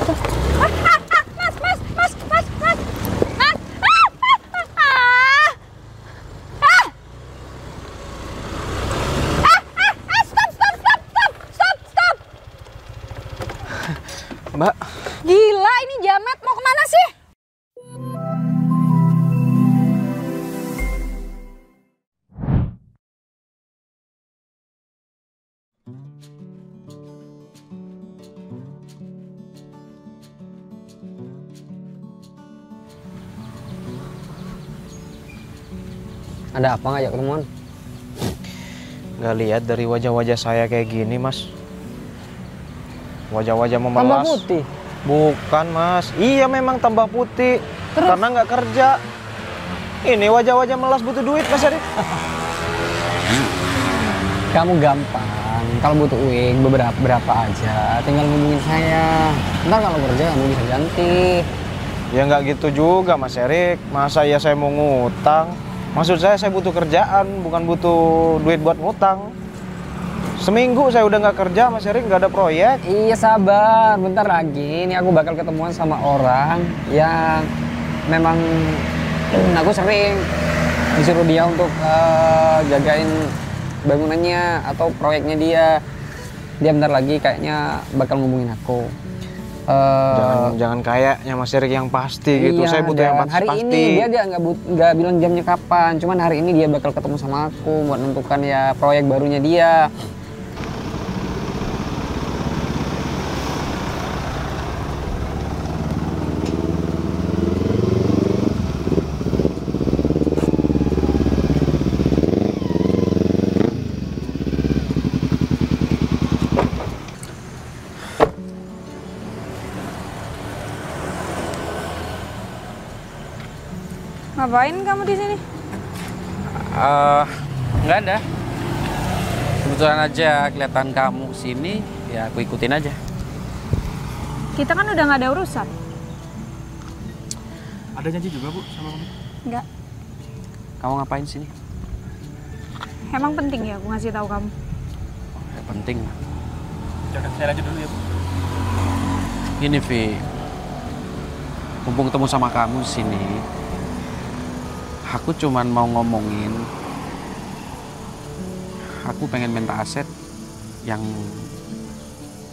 tuh. Mas, mas, mas, mas, mas, mas. Stop, stop, stop, stop, stop, stop. Mbak. Gila, ini Jamet mau kemana sih? Ada apa ngajak ketemuan? Nggak lihat dari wajah-wajah saya kayak gini, Mas. Wajah-wajah memelas. Tambah putih? Bukan, Mas. Iya, memang tambah putih. Terus? Karena nggak kerja. Ini wajah-wajah melas butuh duit, Mas Erik. Kamu gampang. Kalau butuh uang berapa aja, tinggal hubungin saya. Ntar kalau kerja kamu bisa ganti. Ya nggak gitu juga, Mas Erik. Masa ya saya mau ngutang? Maksud saya butuh kerjaan, bukan butuh duit buat ngutang. Seminggu saya udah nggak kerja, Mas Erik, nggak ada proyek. Iya sabar, bentar lagi. Ini aku bakal ketemuan sama orang yang memang aku sering disuruh dia untuk jagain bangunannya atau proyeknya dia. Dia bentar lagi kayaknya bakal ngomongin aku. Jangan kayaknya, Mas Erik, yang pasti gitu. Iya, Saya butuh yang pasti. hari ini dia nggak bilang jamnya kapan. Cuman hari ini dia bakal ketemu sama aku buat menentukan ya proyek barunya dia. Ngapain kamu di sini? Nggak ada. Kebetulan aja kelihatan kamu sini, ya aku ikutin aja. Kita kan udah nggak ada urusan. Ada janji juga, Bu, sama kamu? Enggak. Kamu ngapain sini? Emang penting ya aku ngasih tahu kamu? Oh, ya penting. Jangan saya lanjut dulu ya, Bu. Gini, Vi. Mumpung ketemu sama kamu di sini, aku cuman mau ngomongin, aku pengen minta aset yang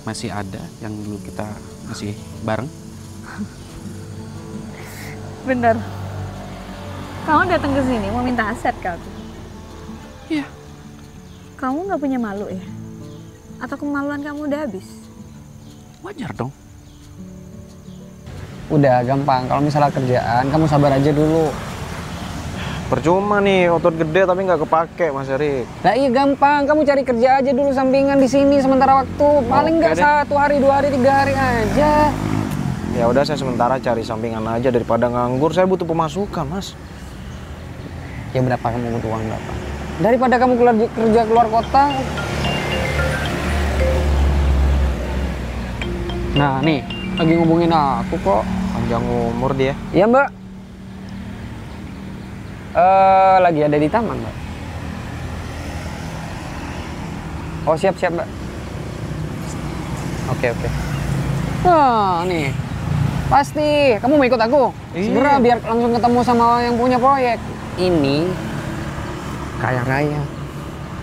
masih ada, yang dulu kita masih bareng. Bener. Kamu datang ke sini mau minta aset ke aku? Iya. Kamu nggak punya malu ya? Atau kemaluan kamu udah habis? Wajar dong. Udah gampang. Kalau misalnya kerjaan, kamu sabar aja dulu. Percuma nih, otot gede tapi nggak kepake, Mas Erik. Nah iya gampang. Kamu cari kerja aja dulu sampingan di sini sementara waktu. Paling nggak 1 hari, 2 hari, 3 hari aja. Ya udah, saya sementara cari sampingan aja daripada nganggur. Saya butuh pemasukan, Mas. Ya berapa kamu butuh uang berapa? Daripada kamu kerja keluar kota. Nah nih, lagi ngubungin aku kok. Panjang umur dia. Iya Mbak. Lagi ada di taman Mbak. Oh siap Mbak. Oke. Nah nih, pasti kamu mau ikut aku. Segera biar langsung ketemu sama yang punya proyek. Ini kaya raya.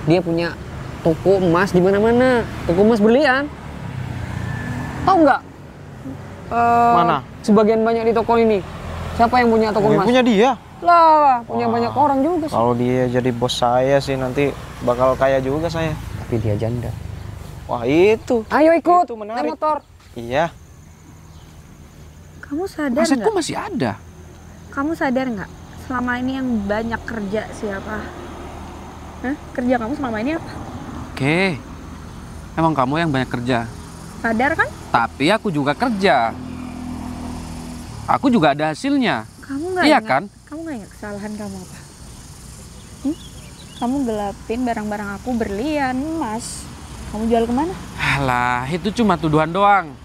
Dia punya toko emas di mana-mana. Toko emas berlian. Tahu nggak? Mana? Sebagian banyak di toko ini. Siapa yang punya toko emas? Punya dia. Lah, punya banyak orang juga sih. Kalau dia jadi bos saya sih nanti bakal kaya juga saya. Tapi dia janda. Wah itu. Ayo ikut. Itu Naik menarik. motor. Iya. Kamu sadar Asetku nggak? masih ada. Kamu sadar nggak? Selama ini yang banyak kerja siapa? Hah? Kerja kamu selama ini apa? Oke. Emang kamu yang banyak kerja. Sadar kan? Tapi aku juga kerja. Aku juga ada hasilnya. Kamu nggak Iya ingat? kan? Kamu nggak ingat kesalahan kamu apa? Kamu gelapin barang-barang aku berlian, emas. Kamu jual kemana? Alah, itu cuma tuduhan doang.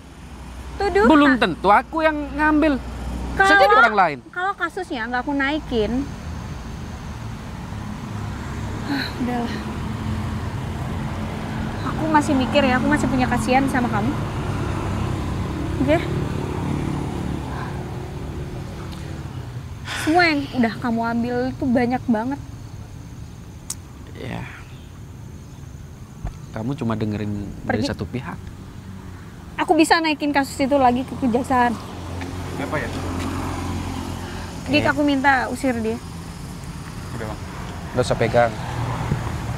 Tuduhan. Belum tentu aku yang ngambil. Bisa jadi orang lain. Kalau kasusnya nggak aku naikin, udahlah. Aku masih mikir ya, aku masih punya kasihan sama kamu. Oke? semua yang udah kamu ambil itu banyak banget. Ya. Kamu cuma dengerin dari Pergi. satu pihak. Aku bisa naikin kasus itu lagi ke kejaksaan. Kenapa ya? Dik, aku minta usir dia. Udah bang. Gak usah pegang.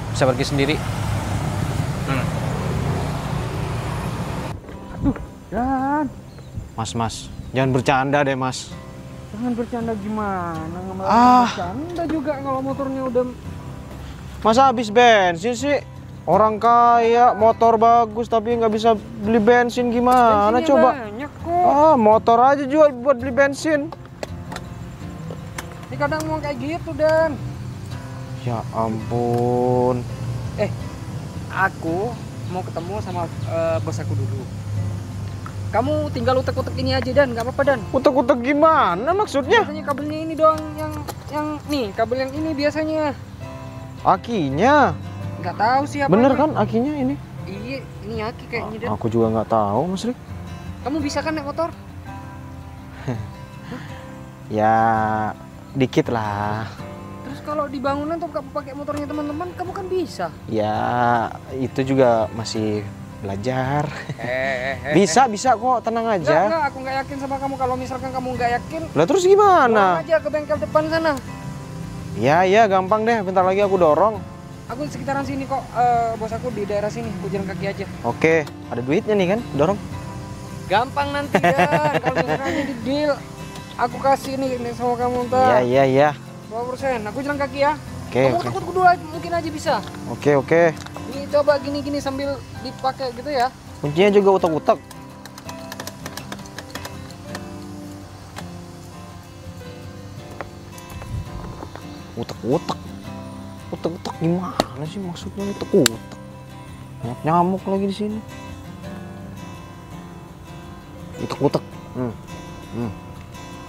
Bisa pergi sendiri. Dan Mas, jangan bercanda deh mas. jangan bercanda gimana? Nggak Ah. bercanda juga kalau motornya udah. Masa habis bensin sih? Orang kaya, motor bagus tapi nggak bisa beli bensin gimana Bensinnya coba? banyak kok. Motor aja jual buat beli bensin. Ini kadang mau kayak gitu Dan. Ya ampun. Aku mau ketemu sama bos aku dulu. Kamu tinggal utek-utek ini aja Dan, nggak apa-apa Dan. Utek-utek gimana maksudnya? Biasanya kabelnya ini doang yang nih, kabel yang ini biasanya. Akinya. Nggak tahu siapa. Bener kan akinya ini? Iya, ini aki kayaknya Dan. Aku juga nggak tahu Mas Rik. Kamu bisa kan naik motor? Ya dikit lah. Terus kalau di bangunan tuh kamu pakai motornya teman-teman, kamu kan bisa. Ya itu juga masih belajar. Bisa kok, tenang aja. Enggak, aku nggak yakin sama kamu. Kalau misalkan kamu nggak yakin, Lah terus pulang gimana? aja ke bengkel depan sana. Ya gampang deh. Bentar lagi aku dorong. Aku di sekitaran sini kok, bos aku di daerah sini. Aku jalan kaki aja. Oke, ada duitnya nih kan? Dorong. Gampang nanti Dan. Kalau misalkan ini di deal, aku kasih nih sama kamu ntar. Iya. 2%. Aku jalan kaki ya. Oke. Kamu takut dulu mungkin aja bisa. Oke. Ini coba gini-gini sambil dipakai gitu ya. Kuncinya juga utek-utek. Utek-utek gimana sih maksudnya utek-utek? Nyamuk lagi di sini. Utek-utek.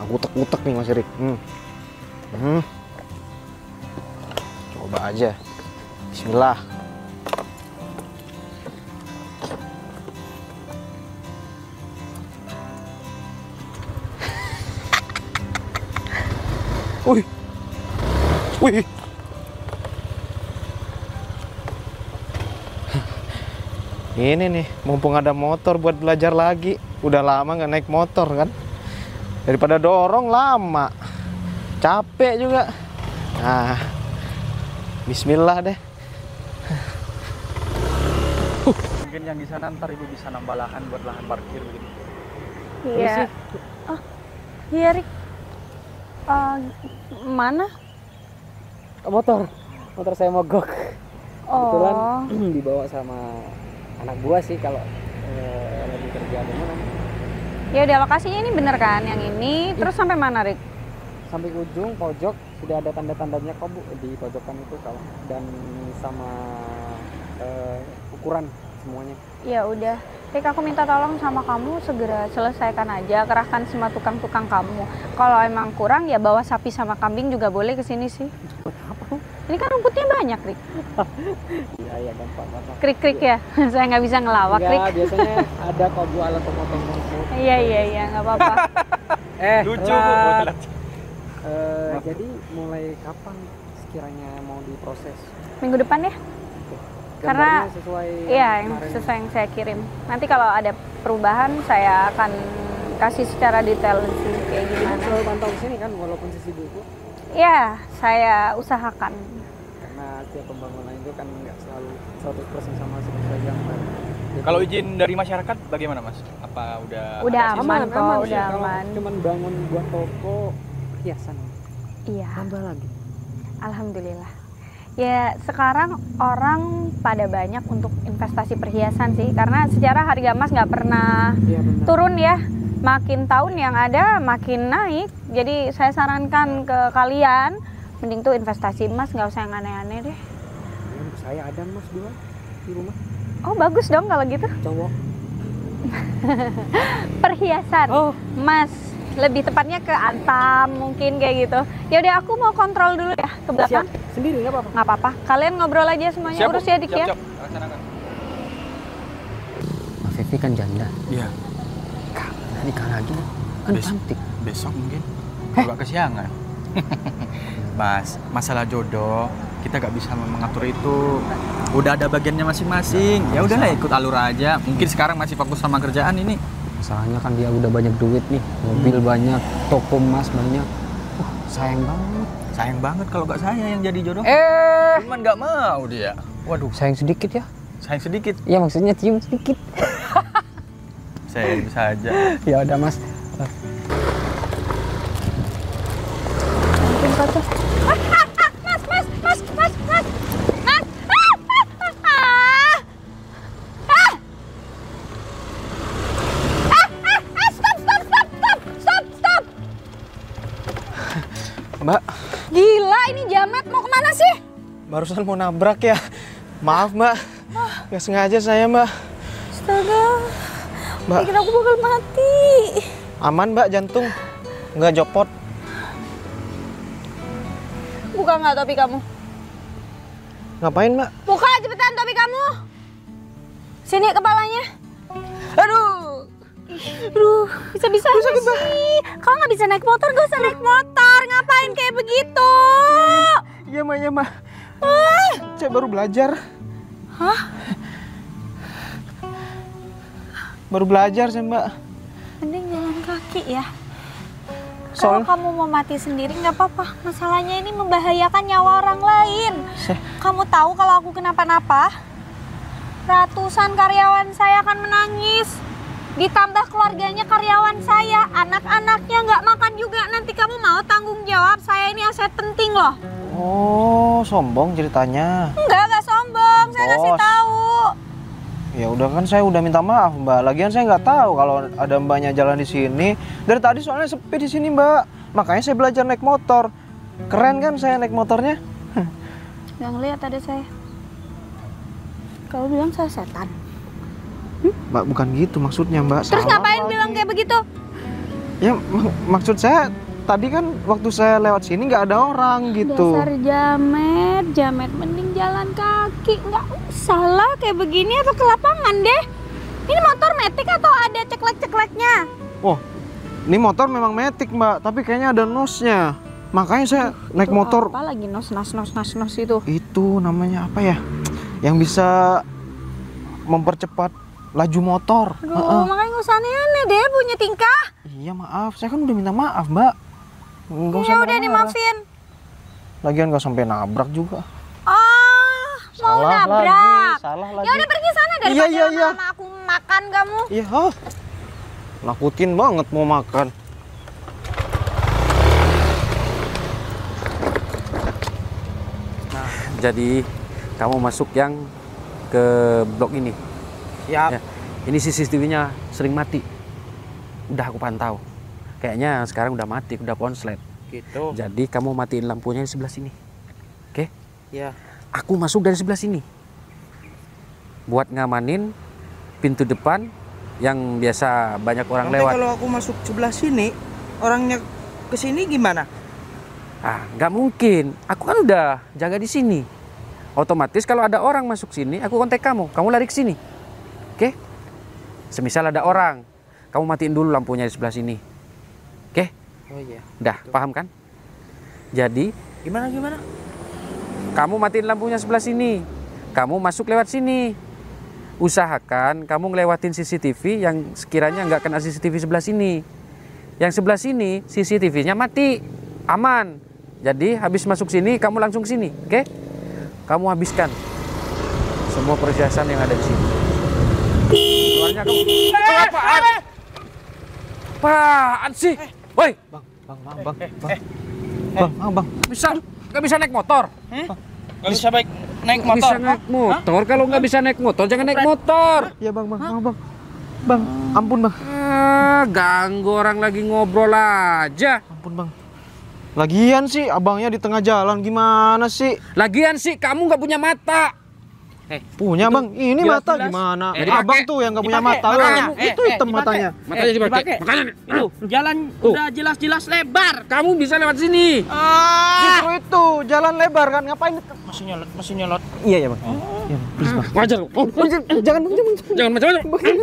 Aku utek-utek nih Mas Erik. Coba aja. Bismillah. Wih. Ini nih, mumpung ada motor buat belajar lagi. Udah lama nggak naik motor kan. Daripada dorong lama. Capek juga. Nah, bismillah deh. Mungkin yang di sana ntar ibu bisa nambah lahan buat lahan parkir begitu. Iya. Oh, iya Rik. Mana? Motor saya mogok. Kebetulan Oh, dibawa sama anak buah sih kalau lagi kerja di mana. ya udah lokasinya ini bener kan yang ini. Terus sampai mana Rik? Sampai ujung pojok sudah ada tanda-tandanya kok Bu di pojokan itu kalau dan sama ukuran semuanya. Ya udah, Rik, aku minta tolong sama kamu segera selesaikan aja, kerahkan semua tukang-tukang kamu. Kalau emang kurang ya bawa sapi sama kambing juga boleh ke sini sih. Ini kan rumputnya banyak, Rik. Iya gampang. Krik-krik ya. Saya nggak bisa ngelawak, Rik. Enggak, biasanya ada kok Bu alat pemotong rumput. Iya, nggak apa-apa. Lucu bu. telat. Jadi mulai kapan sekiranya mau diproses? Minggu depan ya? Karena Gambarnya sesuai iya, yang kemarin. sesuai yang saya kirim. Nanti kalau ada perubahan saya akan kasih secara detail sih kayak gimana. Selalu pantau sini kan walaupun sisi buku Ya, saya usahakan. karena setiap pembangunan itu kan nggak selalu 100% sama seperti yang kemarin. Jadi, Kalau izin dari masyarakat bagaimana mas? Apa udah? Udah ada aman sisa? kok, sih. udah Kalau aman. cuman bangun buat toko hiasan Iya, tambah lagi. alhamdulillah. Ya, sekarang orang pada banyak untuk investasi perhiasan sih, karena secara harga emas nggak pernah Iya benar. turun ya. Makin tahun yang ada makin naik. Jadi saya sarankan ke kalian, mending tuh investasi emas, nggak usah yang aneh-aneh deh. Ya, saya ada Mas dua di rumah Oh bagus dong kalau gitu. cowok. Perhiasan, Oh, emas, lebih tepatnya ke Antam mungkin kayak gitu. Ya udah aku mau kontrol dulu ya ke belakang. siap. Sendiri nggak apa-apa. Nggak apa-apa. Kalian ngobrol aja semuanya. Siap, Bu. Urus ya Dik ya. Siap. Laksanakan. Mbak Vivi kan janda. Iya. Nikah lagi kan Bes- cantik. Besok mungkin. Agak kesiangan. Mas, masalah jodoh kita gak bisa mengatur itu. Udah ada bagiannya masing-masing. Ya udahlah ikut alur aja. Mungkin sekarang masih fokus sama kerjaan ini. Masalahnya kan dia udah banyak duit nih, mobil banyak, toko emas banyak. Sayang banget. Sayang banget kalau gak saya yang jadi jodoh. Eh, Cuman gak mau dia. Waduh, sayang sedikit ya? sayang sedikit. Ya maksudnya cium sedikit. Saya bisa aja. Ya udah Mas. Mungkin kata. Stop. Mbak, Gila, ini jamet mau kemana sih? barusan mau nabrak ya. Maaf Mbak, nggak sengaja saya Mbak. Astaga, Mbak, pikir aku bakal mati. aman Mbak jantung, nggak jopot. Buka nggak topi kamu? Ngapain Mbak? Buka cepetan topi kamu. Sini kepalanya. Aduh, bisa-bisa sih. Kalau nggak bisa naik motor, gak usah naik motor. Ngapain kayak begitu? Iya Mbak. Saya baru belajar. Hah? Baru belajar saya Mbak. Mending jalan kaki ya. Kalau Soal kamu mau mati sendiri nggak apa-apa. Masalahnya ini membahayakan nyawa orang lain. Kamu tahu kalau aku kenapa-napa, ratusan karyawan saya akan menangis. Ditambah keluarganya karyawan saya, anak-anaknya nggak makan juga. Nanti kamu mau tanggung jawab? Saya ini aset penting loh. Oh, sombong ceritanya. Nggak sombong. Saya ngasih Bos. tahu. Ya udah kan saya udah minta maaf Mbak. Lagian saya nggak tahu kalau ada Mbaknya jalan di sini. Dari tadi soalnya sepi di sini Mbak. Makanya saya belajar naik motor. Keren kan saya naik motornya? Nggak ngeliat ada saya. Kamu bilang saya setan. Mbak bukan gitu maksudnya Mbak. Terus Salah ngapain lagi. bilang kayak begitu? Ya maksud saya tadi kan waktu saya lewat sini nggak ada orang gitu. Dasar jamet mending jalan kaki, nggak usah lah kayak begini atau ke lapangan deh. Ini motor metik atau ada ceklek-cekleknya? Oh, ini motor memang metik Mbak, tapi kayaknya ada nosnya. Makanya saya naik Itu motor. apa lagi nos itu? Itu namanya apa ya? Yang bisa mempercepat laju motor. Aduh, makanya nggak usah aneh-aneh deh punya tingkah. Iya maaf, saya kan udah minta maaf Mbak. Nggak usah Ya udah marah-marah. dimaafin. Lagian nggak sampai nabrak juga. Mau nabrak. Salah lagi. Ya udah pergi sana daripada Iya. lama-lama aku makan kamu. Iya, nakutin banget mau makan. Jadi kamu masuk yang ke blok ini. Siap. Ya. Ini CCTV-nya sering mati. Udah aku pantau. Kayaknya sekarang udah mati, udah konslet. Gitu. Jadi kamu matiin lampunya di sebelah sini. Oke? Ya. Aku masuk dari sebelah sini. Buat ngamanin pintu depan yang biasa banyak orang Nanti lewat. kalau aku masuk sebelah sini, orangnya ke sini gimana? Ah, nggak mungkin. Aku kan udah jaga di sini. Otomatis kalau ada orang masuk sini, aku kontak kamu. Kamu lari ke sini. Oke? Semisal ada orang, kamu matiin dulu lampunya di sebelah sini. Oke? Oh iya. Dah, paham kan? Jadi, Gimana? kamu matiin lampunya sebelah sini. Kamu masuk lewat sini. Usahakan kamu ngelewatin CCTV yang sekiranya nggak kena CCTV sebelah sini. Yang sebelah sini, CCTV-nya mati. Aman. Jadi, habis masuk sini, kamu langsung ke sini. Oke? Kamu habiskan semua perhiasan yang ada di sini. Keluarnya kamu. Apaan? Apaan sih? Woi, Bang. nggak bisa naik motor. Gak bisa baik naik Nggak bisa naik motor. Kalau nggak bisa naik motor, jangan naik motor. Iya bang. Bang, ampun bang. Ganggu orang lagi ngobrol aja. Ampun bang. Lagian sih abangnya di tengah jalan gimana sih? Lagian sih kamu nggak punya mata. Punya bang. Ini mata gimana? Abang tuh yang nggak punya mata. Kamu itu hitam matanya. Matanya dipakai. Makanya Jalan udah jelas-jelas lebar. kamu bisa lewat sini. Justru itu jalan lebar kan ngapain? Masih nyolot. Iya ya bang. Iya bang. Please bang. Wajar. Jangan bang. Jangan macam-macam.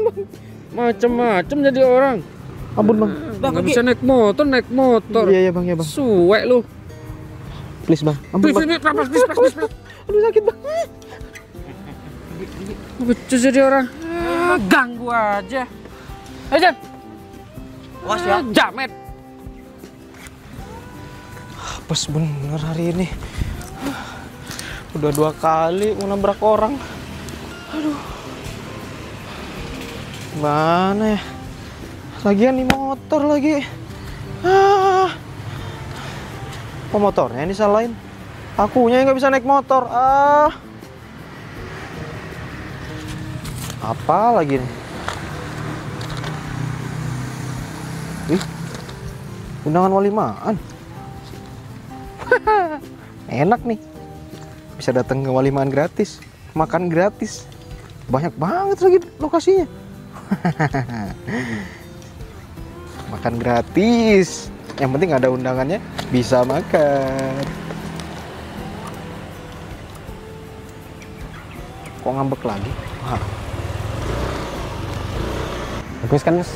Macam-macam jadi orang. Ampun bang. Nggak bisa naik motor. Iya bang. Suwek lu. Please bang. Ampun bang. Please. Aduh sakit bang. Becus jadi orang. Ganggu aja. Ayo Jan. Awas ya. Jamet. Apes bener hari ini. Udah 2 kali mau nabrak orang. Aduh. Mana ya? Lagian nih motor lagi. Kok motornya yang disalahin? Akunya yang nggak bisa naik motor. Apa lagi nih? Ih, undangan walimaan. Enak nih. Bisa datang ke walimaan gratis, makan gratis. Banyak banget lagi lokasinya. Makan gratis. Yang penting ada undangannya, bisa makan. Kok ngambek lagi? Wah. Bagus kan mas?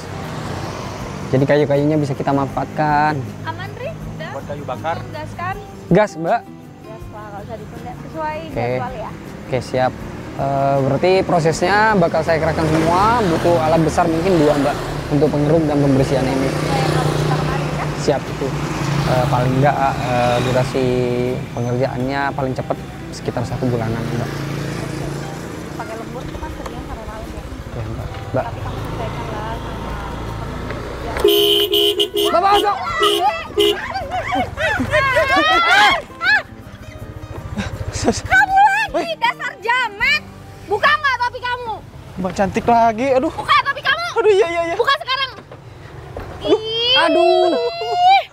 Jadi kayu-kayunya bisa kita manfaatkan. Aman, Ri? Udah? Buat kayu bakar. Gas kan? Gas mbak. Gas lah, nggak usah ditunda. Sesuai Oke. jadwal ya. Oke siap. Berarti prosesnya bakal saya kerahkan semua. Butuh alat besar mungkin 2 mbak untuk pengeruk dan pembersihan ini. Kayak kamu kita kemarin kan? Siap itu. Paling enggak durasi pengerjaannya paling cepat sekitar 1 bulanan mbak. Pakai lembur tuh kan kerjaan sampai malam ya. Ya mbak. Mbak. Tapi kamu selesaikan lah sama Bapak masuk. kamu lagi dasar jamet. Buka nggak topi kamu? Mbak cantik lagi. Aduh. Buka topi kamu. Aduh iya. Buka sekarang. Ih, Aduh.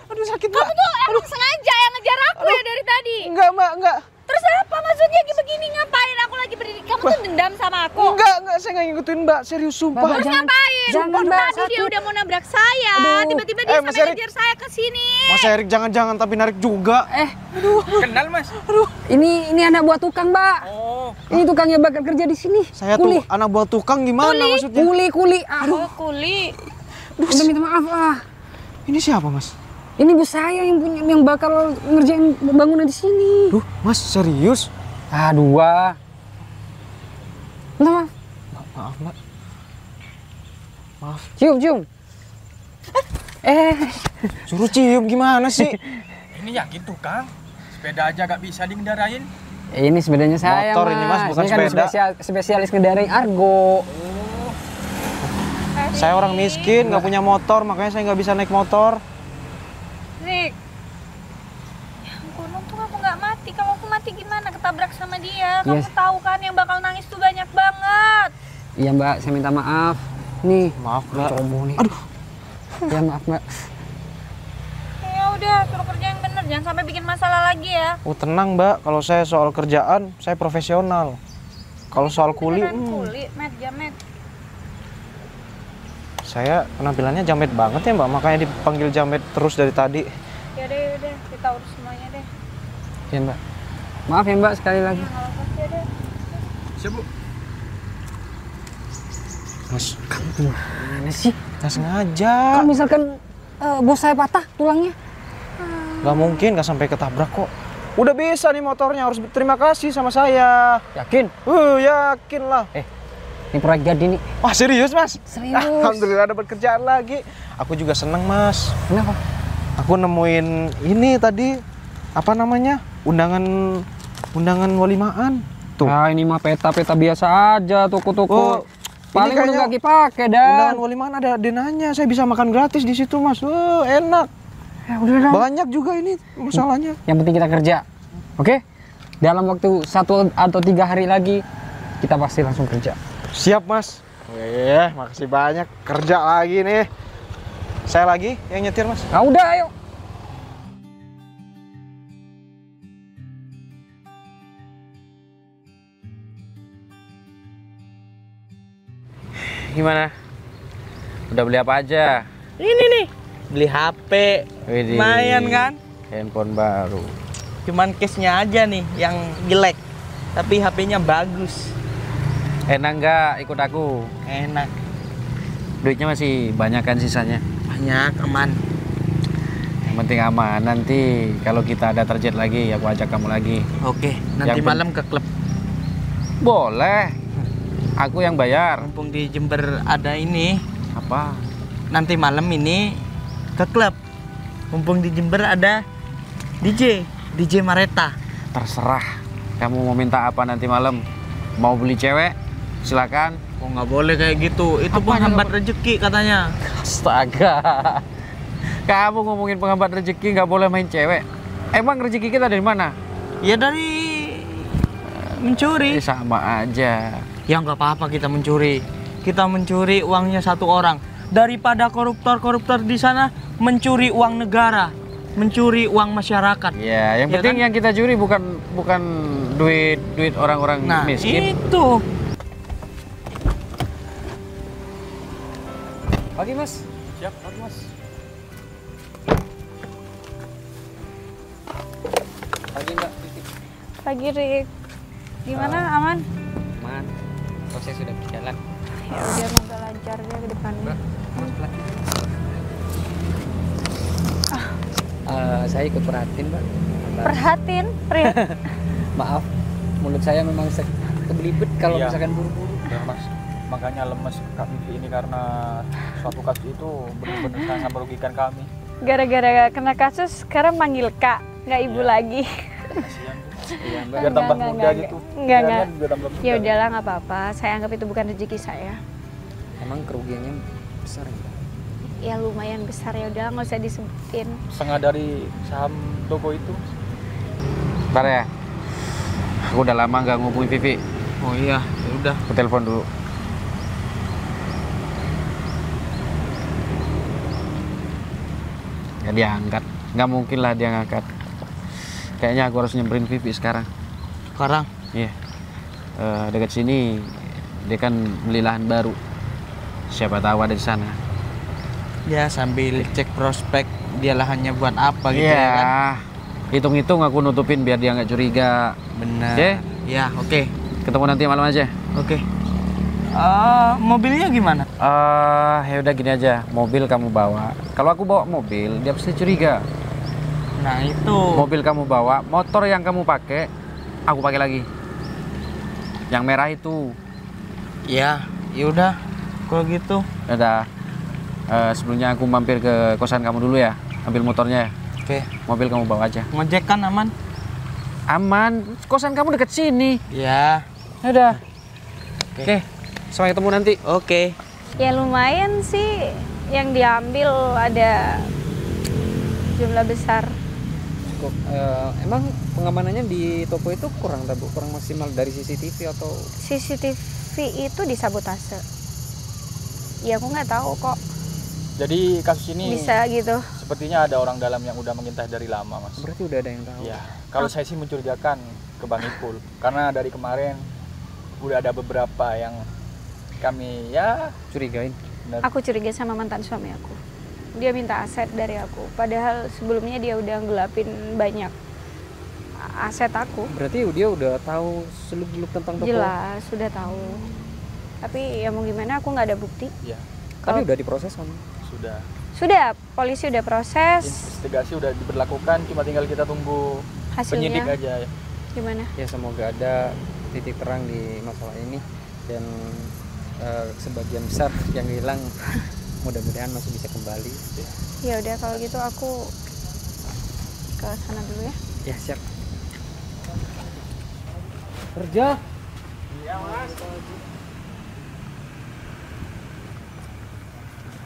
Aduh sakit Mbak. kamu tuh emang sengaja yang ngejar aku ya dari tadi. Enggak Mbak, enggak. Terus apa maksudnya begini, ngapain aku lagi berdiri? Kamu tuh dendam sama aku. Enggak, saya nggak ngikutin Mbak, serius sumpah. Bapak, Terus jangan- ngapain? jangan, Mbak, Tadi dia sakit. udah mau nabrak saya. Aduh. Tiba-tiba dia Mas sampai Erik. ngejar saya ke sini. Mas Erik jangan tapi narik juga. Kenal mas? Ini anak buah tukang mbak. Oh. Ini tukangnya bakal kerja di sini. Saya Kuli. tuh anak buah tukang gimana maksudnya? Kuli. Aduh. Oh, kuli. Udah minta maaf ah. Ini siapa Mas? Ini bos saya yang bakal ngerjain bangunan di sini. Duh, Mas serius? Aduh. Minta maaf. Maaf Mbak. Maaf. Cium. Suruh cium gimana sih? Ini yakin tukang? Sepeda aja gak bisa dingendarain. Ini sepedanya saya Motor ini, Mas, bukan Ini kan sepeda. spesialis ngendarain argo. Saya orang miskin, nggak punya motor, makanya saya nggak bisa naik motor. Rik. Ya ampun, untung aku nggak mati. Kalau aku mati gimana? Ketabrak sama dia. Kamu Yes. tahu kan yang bakal nangis tuh banyak banget. Iya mbak, saya minta maaf. Nih. Maaf Mbak. Ceroboh nih. Aduh. Ya maaf mbak. Ya udah, suruh kerja yang bener. Jangan sampai bikin masalah lagi ya. Oh tenang Mbak, kalau saya soal kerjaan, saya profesional. Kalau soal kuli, Beneran kuli, Met, jamet. saya penampilannya jamet banget ya Mbak, makanya dipanggil jamet terus dari tadi. Ya udah, kita urus semuanya deh. Ya mbak. Maaf ya mbak sekali lagi. Ya nggak apa-apa sih, deh. Siap bu. Mas, Mana sih? nggak sengaja. Kalau misalkan bos saya patah tulangnya. Nggak mungkin, nggak sampai ketabrak kok. Udah bisa nih motornya, harus berterima kasih sama saya. Yakin? Yakin lah. Ini proyek jadi nih. Wah serius Mas? Serius. Alhamdulillah dapat kerjaan lagi. Aku juga seneng Mas. Kenapa? Aku nemuin ini tadi, apa namanya? Undangan walimaan. Tuh. Ah ini mah peta-peta biasa aja toko-toko. Oh, Paling ini udah kayaknya nggak dipakai dan. Undangan walimaan ada denanya. Saya bisa makan gratis di situ Mas. Enak. Ya udah dah. Banyak juga ini masalahnya. Yang penting kita kerja. Oke? Dalam waktu 1 atau 3 hari lagi kita pasti langsung kerja. Siap Mas. Makasih banyak. Kerja lagi nih. Saya lagi yang nyetir Mas. Nah udah ayo. Gimana? Udah beli apa aja? Ini nih, beli HP. Widih. Lumayan kan? Handphone baru. Cuman case-nya aja nih yang jelek. Tapi HP-nya bagus. Enak nggak ikut aku? Enak. Duitnya masih banyak kan sisanya? Banyak, aman. Yang penting aman. Nanti kalau kita ada target lagi, aku ajak kamu lagi. Oke, nanti Yang malam ke klub. Boleh. Aku yang bayar. Mumpung di Jember ada ini, Apa? nanti malam ini ke klub. Mumpung di Jember ada DJ Mareta. Terserah. Kamu mau minta apa nanti malam? Mau beli cewek? Silakan. Oh nggak boleh kayak gitu, itu Apanya penghambat nggak rezeki katanya. Astaga. Kamu ngomongin penghambat rezeki nggak boleh main cewek. Emang rezeki kita dari mana? Ya dari mencuri. Sama aja. Ya nggak apa-apa kita mencuri. Kita mencuri uangnya satu orang. Daripada koruptor-koruptor di sana mencuri uang negara, mencuri uang masyarakat. Ya, yang Ya penting kan? yang kita curi bukan duit orang-orang Nah, miskin. itu. Pagi, Mas. Siap, Pak Mas. Pagi Mbak. Pagi Rik. Gimana aman? Aman. Proses sudah berjalan. Ya udah semoga lancar ya ke depannya. Saya ikut perhatiin Mbak. Perhatiin, Prit. Maaf, mulut saya memang kebelibet kalau Iya. misalkan buru-buru. Ya, Mas. Makanya lemes Kak Vivi ini karena suatu kasus itu benar-benar sangat merugikan kami. Gara-gara kena kasus sekarang panggil Kak, nggak Ibu lagi. Kasihan. Iya Mbak. Biar tambah Enggak, muda enggak, gitu. enggak. Kalian juga tambah muda. Ya udahlah nggak apa-apa. Saya anggap itu bukan rezeki saya. Emang kerugiannya besar ya Mbak? Ya lumayan besar, ya udah nggak usah disebutin. Setengah dari saham toko itu. Bentar ya. Aku udah lama nggak ngubungin Vivi. Oh iya, ya udah. Aku telepon dulu. Nggak diangkat. Nggak mungkin lah dia ngangkat. Kayaknya aku harus nyamperin Vivi sekarang. Sekarang Iya. Dekat sini dia kan beli lahan baru. Siapa tahu ada di sana. ya sambil cek prospek dia lahannya buat apa gitu ya kan. Iya. Hitung-hitung aku nutupin biar dia nggak curiga. Benar. Oke. Ya, oke. Ketemu nanti malam aja. Oke. Mobilnya gimana? Ya udah gini aja. Mobil kamu bawa. Kalau aku bawa mobil, dia pasti curiga. Nah, itu. Mobil kamu bawa, motor yang kamu pakai, aku pakai lagi. Yang merah itu. Ya, yaudah. Kalau gitu. Udah. Sebelumnya aku mampir ke kosan kamu dulu ya. Ambil motornya ya. Oke. Mobil kamu bawa aja. Ngojek kan aman? Aman. Kosan kamu deket sini. Ya. Udah. Oke. Sampai ketemu nanti. Oke. Ya lumayan sih yang diambil ada jumlah besar. Cukup. Emang pengamanannya di toko itu kurang maksimal dari CCTV atau? CCTV itu disabotase. Ya aku nggak tahu kok Jadi kasus ini bisa gitu. sepertinya ada orang dalam yang udah mengintai dari lama, Mas. Berarti udah ada yang tahu. Ya, kalau saya sih mencurigakan ke Bang Ipul karena dari kemarin udah ada beberapa yang kami ya Curigain. benar. Aku curiga sama mantan suami aku. Dia minta aset dari aku. Padahal sebelumnya dia udah ngelapin banyak aset aku. Berarti dia udah tahu seluk-beluk tentang toko. Jelas, sudah tahu. Tapi ya mau gimana, aku nggak ada bukti. Ya, Tapi Kalau udah diproses kan? sudah. sudah, polisi udah proses. Investigasi udah diberlakukan, cuma tinggal kita tunggu penyidik Hasilnya aja. gimana? Ya semoga ada titik terang di masalah ini dan sebagian besar yang hilang mudah-mudahan masih bisa kembali. Ya udah kalau gitu aku ke sana dulu ya. Ya siap. Kerja.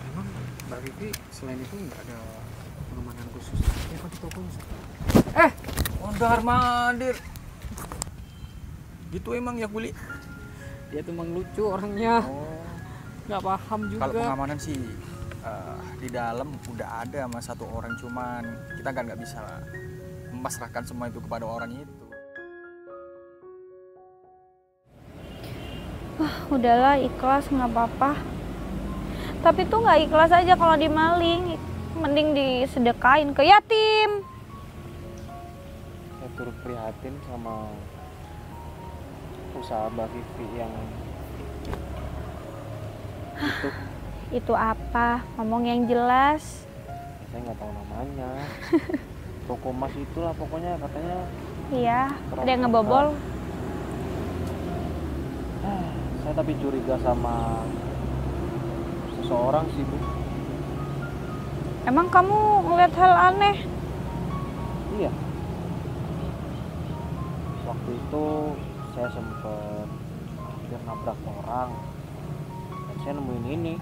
Emang Mbak Vivi selain itu nggak ada pengamanan khusus? Ya kan di tokonya. Mondar mandir. Gitu emang ya Kuli. Dia tuh emang lucu orangnya. Oh, Nggak paham juga. kalau pengamanan sih di dalam udah ada sama satu orang, cuman kita kan nggak bisa memasrahkan semua itu kepada orang itu. Udahlah, ikhlas nggak apa-apa. Tapi tuh nggak ikhlas aja kalau dimaling. Mending disedekain ke yatim. Saya turut prihatin sama usaha Mbak Vivi yang Itu apa? Ngomong yang jelas. Saya nggak tahu namanya. Toko emas itulah pokoknya katanya. Iya, ada yang ngebobol. Saya tapi curiga sama seseorang sih, Bu. Emang kamu ngeliat hal aneh? Iya. Waktu itu saya sempet hampir nabrak orang. Dan saya nemuin ini.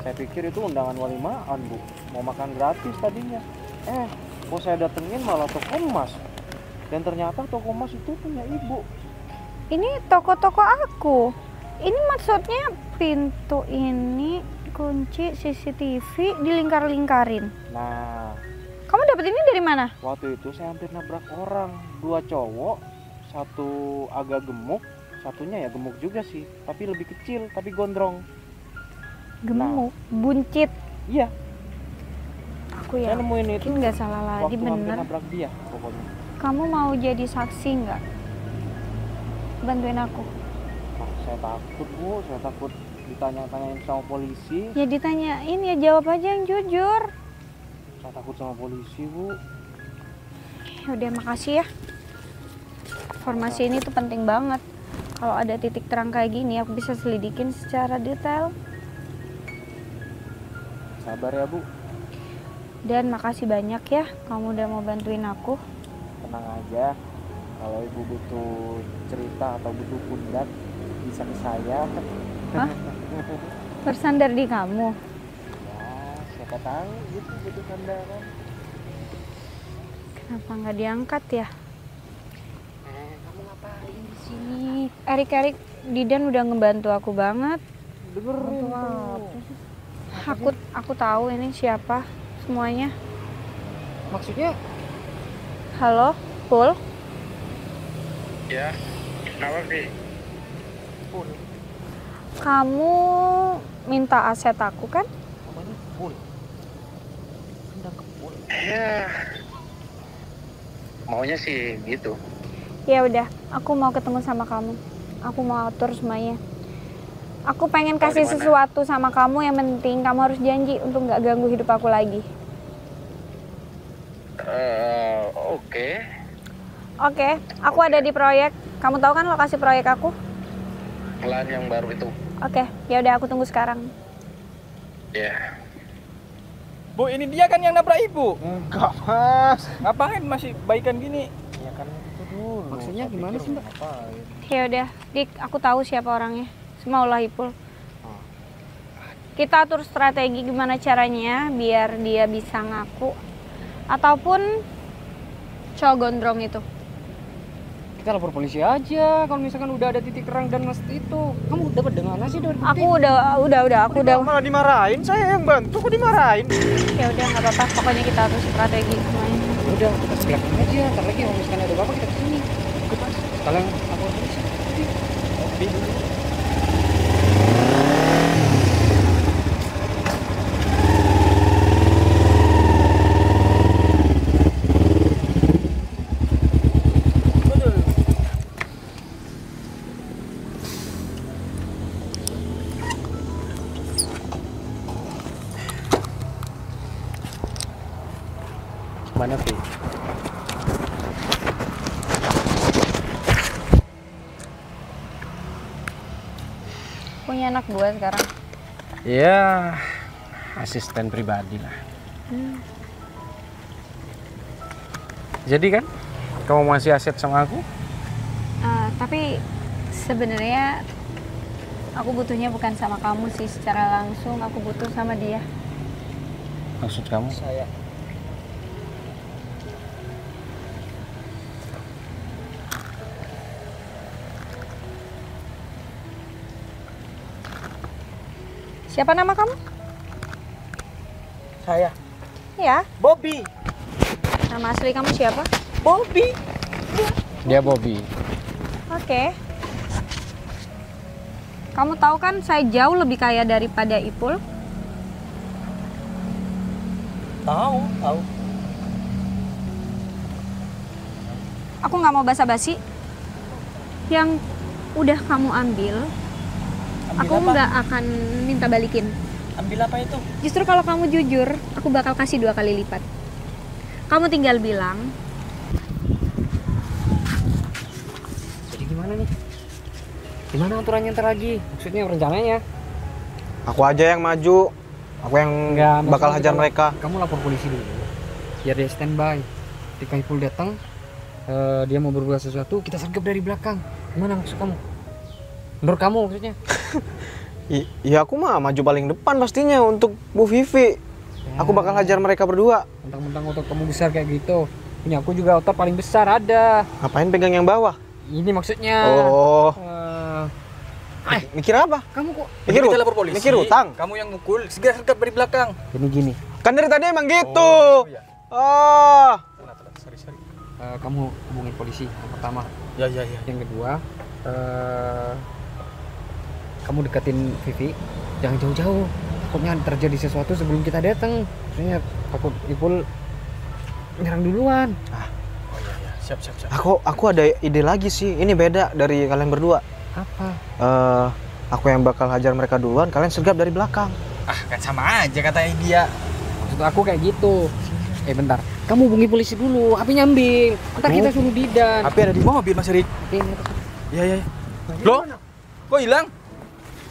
Saya pikir itu undangan walimaan, Bu. Mau makan gratis tadinya. Kok saya datengin malah toko emas. Dan ternyata toko emas itu punya ibu. Ini toko-toko aku. Ini maksudnya pintu ini kunci CCTV dilingkar-lingkarin. Nah, Kamu dapat ini dari mana? waktu itu saya hampir nabrak orang. 2 cowok, satu agak gemuk, satunya ya gemuk juga sih, tapi lebih kecil, tapi gondrong. Gemuk, buncit. Iya, Aku saya ya nemuin itu yakin nggak salah lagi, waktu hampir bener. nabrak dia pokoknya. Kamu mau jadi saksi nggak? Bantuin aku. Saya takut, Bu, saya takut ditanya-tanyain sama polisi. Ya ditanyain, ya jawab aja yang jujur. Saya takut sama polisi, Bu. Ya udah, makasih ya. Informasi ini tuh penting banget. Kalau ada titik terang kayak gini, aku bisa selidikin secara detail. Sabar ya, Bu. Dan makasih banyak ya, kamu udah mau bantuin aku. Tenang aja. Kalau Ibu butuh cerita atau butuh pundak, bisa ke saya. Hah? Bersandar di kamu. Ya, siapa tahu gitu butuh sandaran. Kenapa nggak diangkat ya? Kamu ngapain di sini? Erik, Didan udah ngebantu aku banget. Dengerin tuh. Aku tahu ini siapa semuanya. Maksudnya Halo, Pul. Ya, kenapa sih? Kamu minta aset aku kan? Namanya Pul. Hendak ke Pul. Ya, maunya sih gitu. Ya udah, aku mau ketemu sama kamu. Aku mau atur semuanya. Aku pengen kasih di mana? sesuatu sama kamu, yang penting kamu harus janji untuk nggak ganggu hidup aku lagi. Oke. Oke, aku ada di proyek. Kamu tahu kan lokasi proyek aku? Plan yang baru itu. Oke, ya udah aku tunggu sekarang. Ya. Bu, ini dia kan yang nabrak ibu. Enggak, Mas. Ngapain masih baikan gini? Ya kan itu dulu. Maksudnya Saya gimana pikir sih, Mbak? ngapain. Ya udah, Dik, aku tahu siapa orangnya. Semaulah Ipul. Kita atur strategi gimana caranya biar dia bisa ngaku ataupun cowok gondrong itu. kita lapor polisi aja kalau misalkan udah ada titik terang dan mas itu. Kamu dapat dari mana sih dari bukti? Aku udah. Malah dimarahin, saya yang bantu kok dimarahin. Ya udah nggak apa-apa. Pokoknya kita atur strategi semuanya. Udah, kita sebelahkan aja. Ntar lagi kalau misalkan ada apa-apa kita kesini. Ikut mas. Kalian lapor polisi. Kopi dulu. Mana Vi? Punya anak gua sekarang. Ya, asisten pribadi lah. Jadi kan, kamu masih aset sama aku? Tapi sebenarnya aku butuhnya bukan sama kamu sih secara langsung. Aku butuh sama dia. Maksud kamu? Saya. Siapa nama kamu? Saya Ya. Bobby. Nama asli kamu siapa? Bobby. Dia Bobby. Oke. Kamu tahu kan saya jauh lebih kaya daripada Ipul. Tahu. Aku nggak mau basa-basi. Yang udah kamu ambil, aku apa? nggak akan minta balikin. Ambil apa itu? Justru kalau kamu jujur, aku bakal kasih 2 kali lipat. Kamu tinggal bilang, Jadi gimana nih? Gimana aturannya ntar lagi? Maksudnya rencananya? Aku aja yang maju. Aku yang bakal maksudnya hajar mereka. Kamu lapor polisi dulu. Biar dia standby. Ketika Ipul datang, dia mau berbuat sesuatu, kita sergap dari belakang. Gimana maksud kamu? Menurut kamu maksudnya? Ya aku mah maju paling depan pastinya untuk Bu Vivi. Aku bakal hajar mereka berdua. Mentang-mentang otot kamu besar kayak gitu. Punya aku juga otot paling besar ada. Ngapain pegang yang bawah? Ini maksudnya. Oh, Eh, mikir apa? kamu kok Mikir, Kita lapor polisi. mikir utang. Kamu yang mukul, segera sergap dari belakang. gini. Kan dari tadi emang gitu. iya. Oh. Sorry. Kamu hubungin polisi yang pertama. Ya. Yang kedua, kamu deketin Vivi, jangan jauh-jauh. Takutnya terjadi sesuatu sebelum kita datang. Maksudnya takut Ipul nyerang duluan. Siap. Aku ada ide lagi sih. Ini beda dari kalian berdua. Apa? Aku yang bakal hajar mereka duluan, kalian sergap dari belakang. Ah, kan sama aja katanya dia. Maksud aku kayak gitu. Bentar. Kamu hubungi polisi dulu, HP-nya ambil. Ntar kita suruh Didan. HP ada di mobil Mas Erik. Iya. Loh? Kok hilang?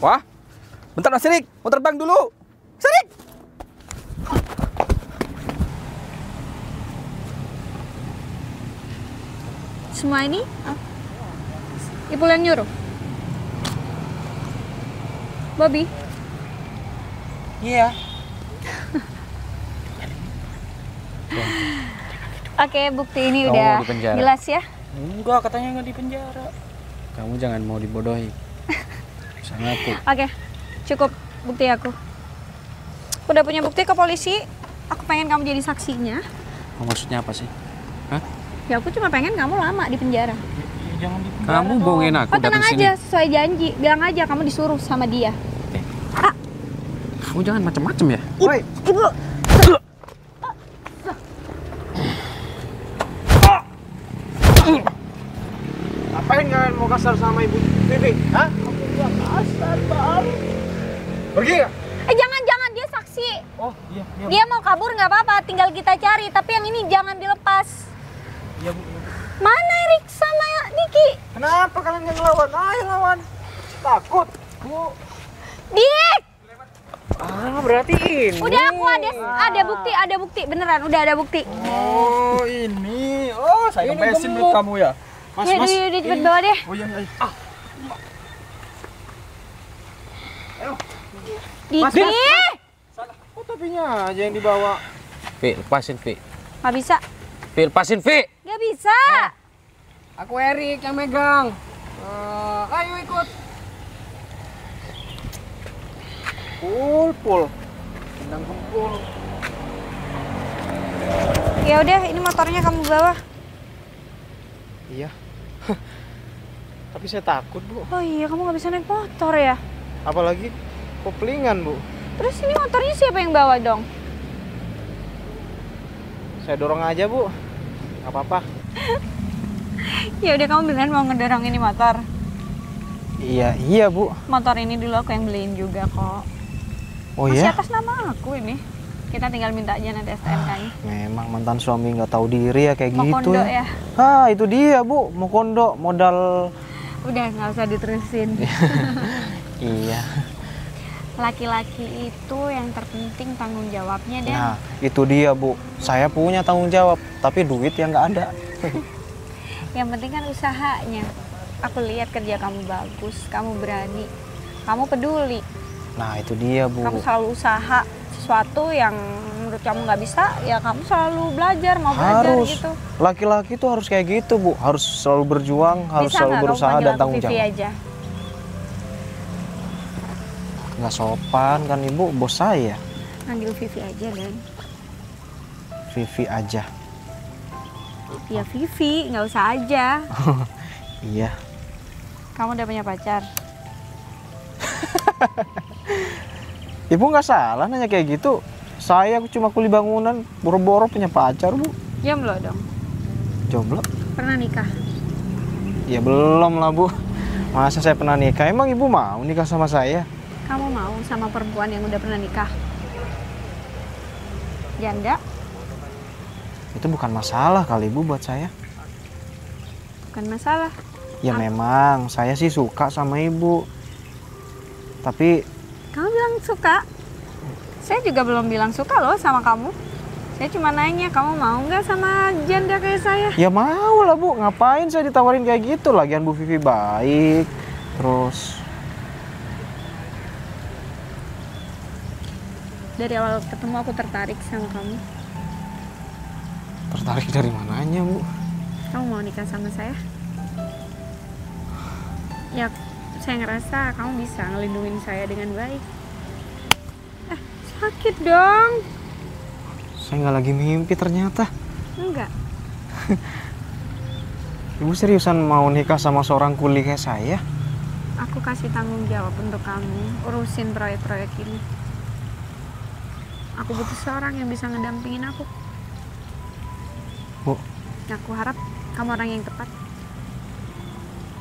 Wah. Bentar Mas Erik, mau terbang dulu. Mas Erik. semua ini Ipul yang nyuruh? Bobby? Iya. Oke, bukti ini Kamu udah mau dipenjara? jelas ya. Enggak, katanya nggak di penjara. Kamu jangan mau dibodohi. Sama aku. Oke, cukup bukti aku. Udah punya bukti ke polisi, aku pengen kamu jadi saksinya. Maksudnya apa sih? Hah? Ya aku cuma pengen kamu lama di penjara. Jangan di penjara. Kamu bohongin aku Oh tenang dari sini. aja, sesuai janji. Bilang aja kamu disuruh sama dia. Kamu jangan macem-macem ya. Woi, Ibu, ngapain kalian mau kasar sama Ibu Vivi? Hah? Kasar, Bang. Pergi nggak? jangan dia saksi. Oh, iya. Dia mau kabur nggak apa-apa, tinggal kita cari. Tapi yang ini jangan dilepas. Iya, Bu. Mana Erik sama Niki? Kenapa kalian nggak ngelawan? Ayo lawan. Takut. Dik! Berarti ini. Udah aku ada bukti beneran, udah ada bukti. Oh, ini. Oh, saya kempesin menurut kamu ya. Mas, Ya, mas. udah cepet bawa deh. Oh iya. Diki! Kok topinya aja yang dibawa? Vi, lepasin Vi. Nggak bisa, Vi, lepasin Vi. nggak bisa. Aku Erik yang megang. Ayo ikut. Pul. Ya udah, ini motornya kamu bawa. Iya. Tapi saya takut, Bu. Oh iya, kamu nggak bisa naik motor ya? Apalagi koplingan, Bu. Terus ini motornya siapa yang bawa dong? Saya dorong aja, Bu. Nggak apa-apa. Ya udah, kamu beneran mau ngedorong ini motor? Iya, Bu. Motor ini dulu aku yang beliin juga kok. Oh Masih ya? atas nama aku ini. Kita tinggal minta aja nanti STNK-nya. Memang mantan suami nggak tahu diri ya kayak Mau gitu kondo ya. ya? Ah, itu dia, Bu. Mau kondo, modal. Udah, nggak usah diterusin. Iya. Laki-laki itu yang terpenting tanggung jawabnya, Dan. Nah, itu dia, Bu. Saya punya tanggung jawab, tapi duit yang nggak ada. Yang penting kan usahanya. Aku lihat kerja kamu bagus, kamu berani, kamu peduli. Nah, itu dia, Bu. Kamu selalu usaha sesuatu yang menurut kamu nggak bisa, ya kamu selalu belajar, mau belajar Harus. gitu. Laki-laki tuh harus kayak gitu, Bu. Harus selalu berjuang, harus Bisa selalu nggak kamu berusaha panggil dan aku tanggung Vivi jawab. aja? Nggak sopan kan, Ibu, bos saya. Panggil Vivi aja, Dan. Vivi aja. Ya Vivi, nggak usah aja. Iya. Kamu udah punya pacar? Ibu nggak salah nanya kayak gitu. Saya cuma kuli bangunan, boro-boro punya pacar, Bu. Jomblo dong. Jomblo? Pernah nikah? Ya belum lah, Bu. Masa saya pernah nikah? Emang Ibu mau nikah sama saya? Kamu mau sama perempuan yang udah pernah nikah? Janda? Itu bukan masalah kali Bu buat saya. Bukan masalah. Ya memang, saya sih suka sama Ibu. Tapi Kamu bilang suka? Saya juga belum bilang suka loh sama kamu. Saya cuma nanya, kamu mau nggak sama janda kayak saya? ya mau lah Bu, ngapain saya ditawarin kayak gitu? Lagian Bu Vivi baik. Terus Dari awal ketemu aku tertarik sama kamu. tertarik dari mananya Bu? Kamu mau nikah sama saya? Ya, saya ngerasa kamu bisa ngelindungin saya dengan baik. Sakit dong. Saya nggak lagi mimpi ternyata. Enggak. Ibu seriusan mau nikah sama seorang kuli kayak saya? Aku kasih tanggung jawab untuk kamu urusin proyek-proyek ini. Aku butuh seorang yang bisa ngedampingin aku. Bu, Aku harap kamu orang yang tepat.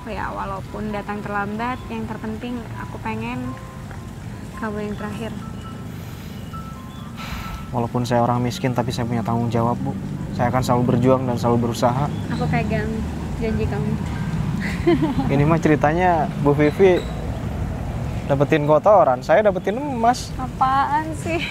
Oh ya, walaupun datang terlambat, yang terpenting aku pengen kamu yang terakhir. walaupun saya orang miskin tapi saya punya tanggung jawab Bu. Saya akan selalu berjuang dan selalu berusaha. Aku pegang janji kamu. Ini mah ceritanya Bu Vivi dapetin kotoran, saya dapetin emas. Apaan sih?